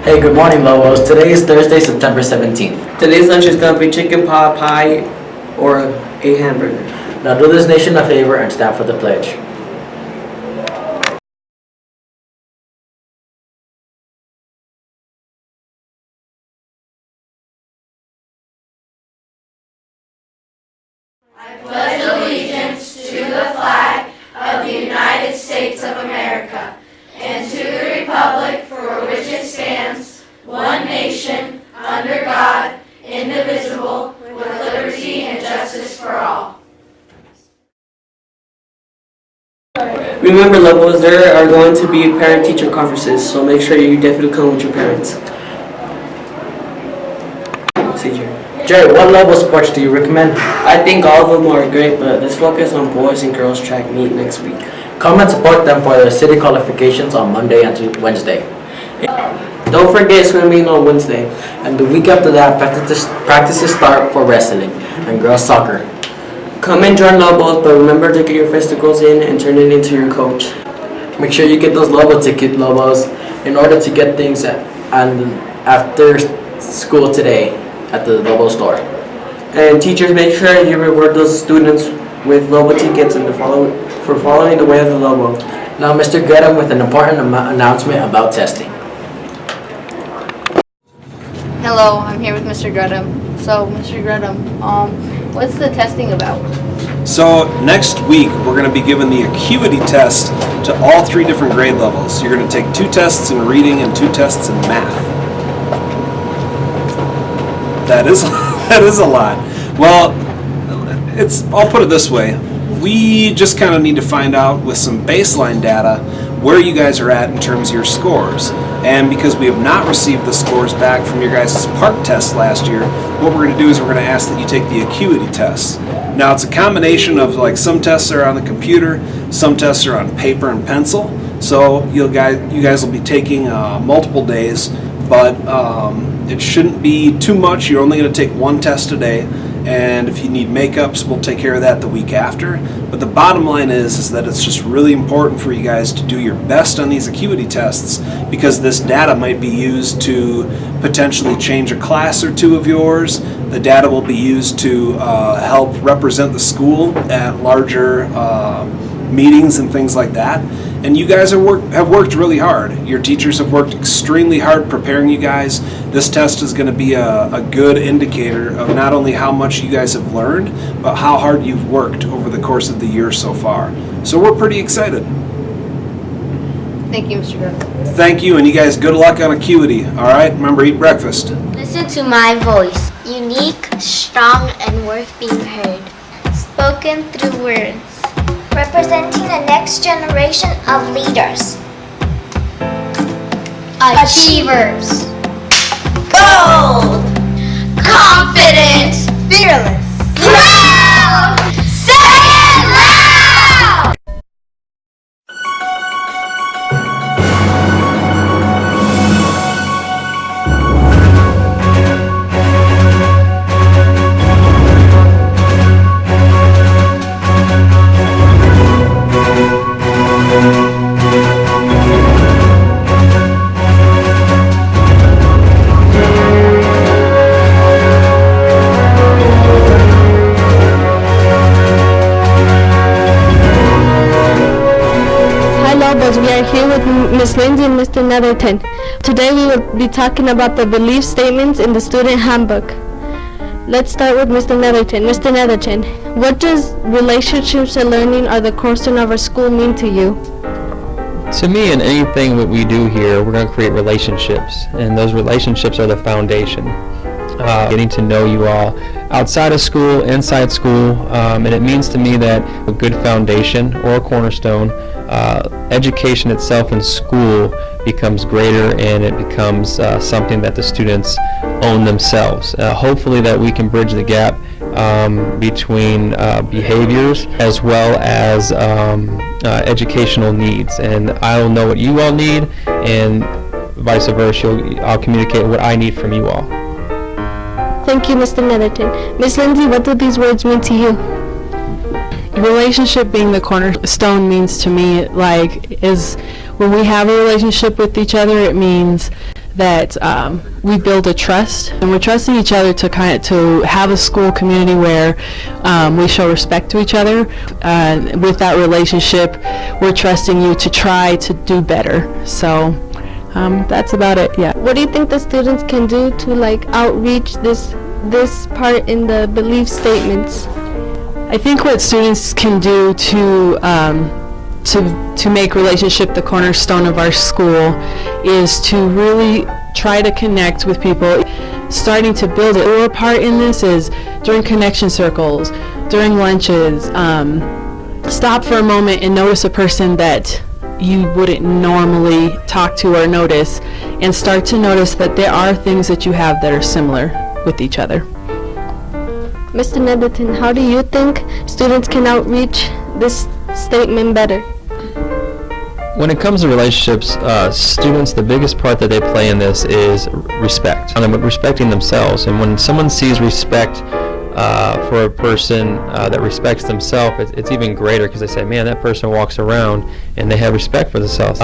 Hey, good morning, Lobos. Today is Thursday, September 17th. Today's lunch is going to be chicken pot pie or a hamburger. Now do this nation a favor and stand for the pledge. I pledge allegiance to the flag of the United States of America and to the republic for which it stands, one nation, under God, indivisible, with liberty and justice for all. Remember, Lobos, there are going to be parent-teacher conferences, so make sure you definitely come with your parents. Jerry, what Lobo sports do you recommend? I think all of them are great, but let's focus on boys and girls track meet next week. Come and support them for their city qualifications on Monday and Wednesday. Don't forget swimming on Wednesday. And the week after that, practices start for wrestling and girls soccer. Come and join Lobos, but remember to get your festivals in and turn it into your coach. Make sure you get those Lobo ticket, Lobos, in order to get things after school today at the Lobo store. And teachers, make sure you reward those students with Lobo tickets and for following the way of the Lobo. Now, Mr. Greta with an important announcement about testing. Hello, I'm here with Mr. Grudem. So, Mr. Grudem, what's the testing about? So next week we're going to be giving the acuity test to all 3 different grade levels. You're going to take 2 tests in reading and 2 tests in math. That is a lot. Well, I'll put it this way. We just kind of need to find out with some baseline data where you guys are at in terms of your scores. And because we have not received the scores back from your guys' PARCC test last year, what we're going to do is we're going to ask that you take the acuity test. Now it's a combination of like some tests are on the computer, some tests are on paper and pencil. So you guys will be taking multiple days, but it shouldn't be too much. You're only going to take 1 test a day. And if you need makeups, we'll take care of that the week after. But the bottom line is that it's just really important for you guys to do your best on these acuity tests, because this data might be used to potentially change a class or 2 of yours. The data will be used to help represent the school at larger meetings and things like that. And you guys have worked really hard. Your teachers have worked extremely hard preparing you guys. This test is going to be a good indicator of not only how much you guys have learned, but how hard you've worked over the course of the year so far. So we're pretty excited. Thank you, Mr. Grudem. Thank you, and you guys good luck on acuity. All right, remember, eat breakfast. Listen to my voice. Unique, strong, and worth being heard. Spoken through words. Representing the next generation of leaders. Achievers. Bold. Confident. Fearless. Proud. Say it loud! We are here with Ms. Lindsay and Mr. Nettleton. Today we will be talking about the belief statements in the student handbook. Let's start with Mr. Nettleton. Mr. Nettleton, what does relationships and learning are the cornerstone of our school mean to you? To me, in anything that we do here, we're going to create relationships, and those relationships are the foundation. Getting to know you all outside of school, inside school, and it means to me that a good foundation or a cornerstone, education itself in school becomes greater, and it becomes something that the students own themselves. Hopefully that we can bridge the gap between behaviors as well as educational needs, and I'll know what you all need, and vice versa. I'll communicate what I need from you all. Thank you, Mr. Nettleton. Ms. Lindsay, what do these words mean to you? Relationship being the cornerstone means to me is when we have a relationship with each other, it means that we build a trust, and we're trusting each other to have a school community where we show respect to each other. With that relationship, we're trusting you to try to do better. So that's about it. Yeah. What do you think the students can do to like outreach this part in the belief statements? I think what students can do to make relationship the cornerstone of our school is to really try to connect with people. Starting to build it. Our part in this is during connection circles, during lunches, stop for a moment and notice a person that you wouldn't normally talk to or notice, and start to notice that there are things that you have that are similar with each other. Mr. Nettleton, how do you think students can outreach this statement better? When it comes to relationships, students, the biggest part that they play in this is respect. Respecting themselves. And when someone sees respect for a person that respects themselves, it's even greater, because they say, man, that person walks around and they have respect for themselves.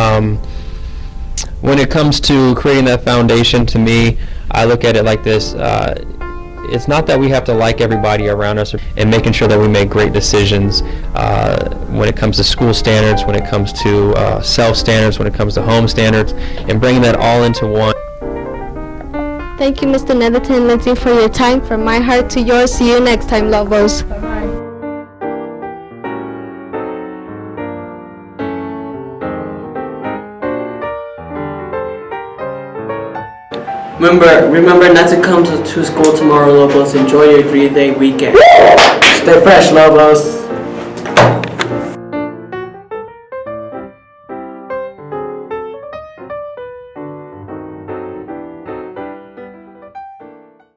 When it comes to creating that foundation, to me, I look at it like this. It's not that we have to like everybody around us, and making sure that we make great decisions when it comes to school standards, when it comes to self-standards, when it comes to home standards, and bringing that all into one. Thank you, Mr. Nettleton and Lindsay, for your time. From my heart to yours. See you next time, Lobos. Remember not to come to school tomorrow, Lobos. Enjoy your 3-day weekend. Stay fresh, Lobos.